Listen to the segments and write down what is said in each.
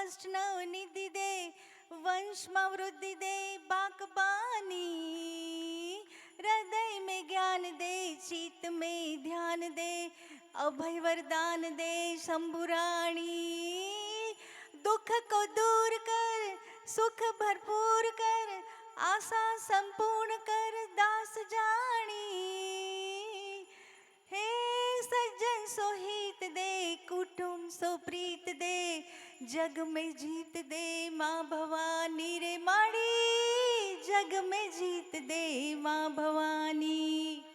वैष्णव निधि दे, वंश में वृद्धि दे बाकबानी। हृदय में ज्ञान दे, चित में ध्यान दे, अभय वरदान दे शंभुराणी। दुख को दूर कर, सुख भरपूर कर, आशा संपूर्ण कर दास जानी। हे सज्जन सो हित दे, कुटुंब सो प्रीत दे, जग में जीत दे माँ भवानी रे माड़ी, जग में जीत दे माँ भवानी।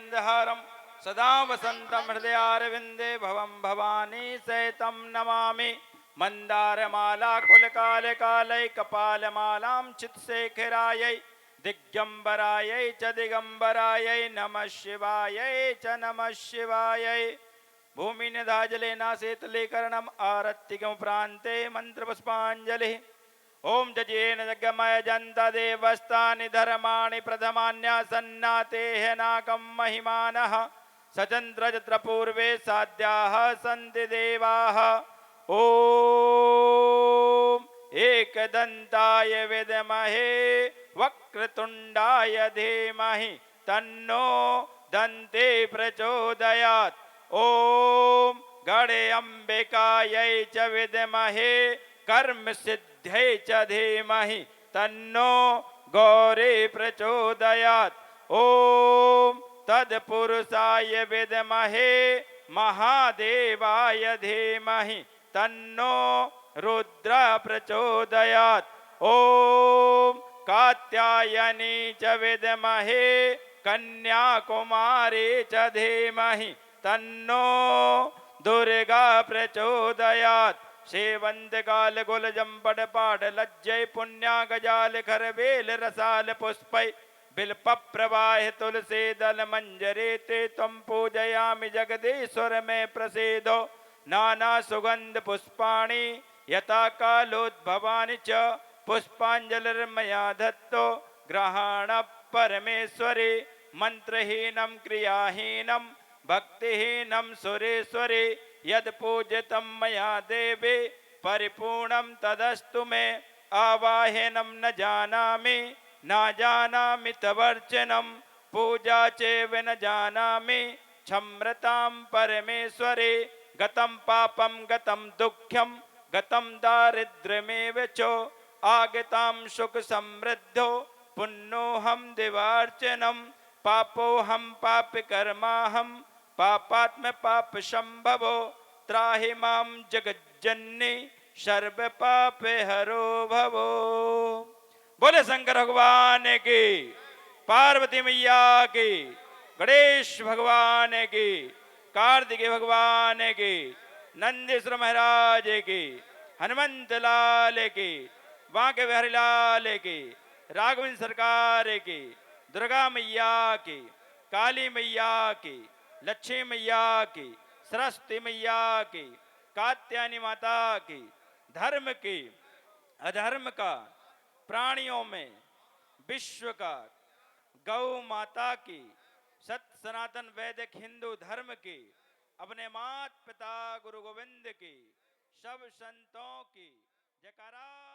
कौस्तुभमणिनिरञ्जहारं सदा वसन्तं हृदयारविन्दे भवं भवानी सहितं नमामि मंदारमाला कुलकालकालै कपालमालां चित्शेखरायै दिग्गंबरायै च दिगंबरायै नमः शिवायै च नमः शिवायै भूमि निधाजले नासेतले कर्णम आरत्तिकं प्रान्ते मंत्रपुष्पाञ्जलिः ओम जजेन जगमय जन्ता देवस्तानि धर्माणि प्रथमान्यासन्नाते नाकं महिमानः सचन्द्रजत्र पूर्वे साध्याः सन्ति देवाः ओम एकदन्ताय विद्महे वक्रतुण्डाय धीमहि तन्नो दन्ते प्रचोदयात् ओम गणे अंबिकायै च विद्महे कर्म सिद्ध्यै च धीमहि तन्नो गौरी प्रचोदयात् ओम तत्पुरुषाय विद्महे महादेवाय धीमहि तन्नो रुद्र प्रचोदयात् ओम कात्यायनी च विद्महे कन्याकुमारी च धीमहि तन्नो दुर्गा प्रचोदयात् सेवंत काल गुल जंपट पाठ लज्जय पुण्या गजाल खरबेल रसाल पुष्पै बिल्प प्रवाह तुलसी दल मंजरे ते त्वं पूजयामि जगदीश्वर में प्रसीदो नाना सुगंध पुष्पाणि यथा कालोद्भवानि च पुष्पांजलिर्मया दत्तो ग्रहण परमेश्वरी मंत्रहीनं क्रियाहीनं भक्तिहीनं सुरेश्वरी यद पूजितं मया देवी परिपूर्णं तदस्तु मे आवाहनं न जानामि तवर्चनं पूजा चैव न जानामि क्षम्यतां परमेश्वरी गतं पापं गतं दुःखं गतं दारिद्र्यमेव च आगतां सुख समृद्धो पुण्योऽहं दिवार्चनं पापोऽहं पापकर्माहं पापात्म पाप संभवो त्राहि मां जगज्जन्नी सर्व पाप हरो भवो। बोले शंकर भगवान की, पार्वती मैया की, गणेश भगवान की, कार्तिकेय भगवान की, नंदीश्वर महाराज की, हनुमंत लाल की, बांके बिहारी लाल की, राघवेंद्र सरकार की, दुर्गा मैया की, काली मैया की, लक्ष्मी मैया की, सरस्वती मैया की, कात्यायनी माता की, धर्म की, अधर्म का, प्राणियों में विश्व का, गौ माता की, सत सनातन वैदिक हिंदू धर्म की, अपने माता पिता गुरु गोविंद की, सब संतों की जयकारा।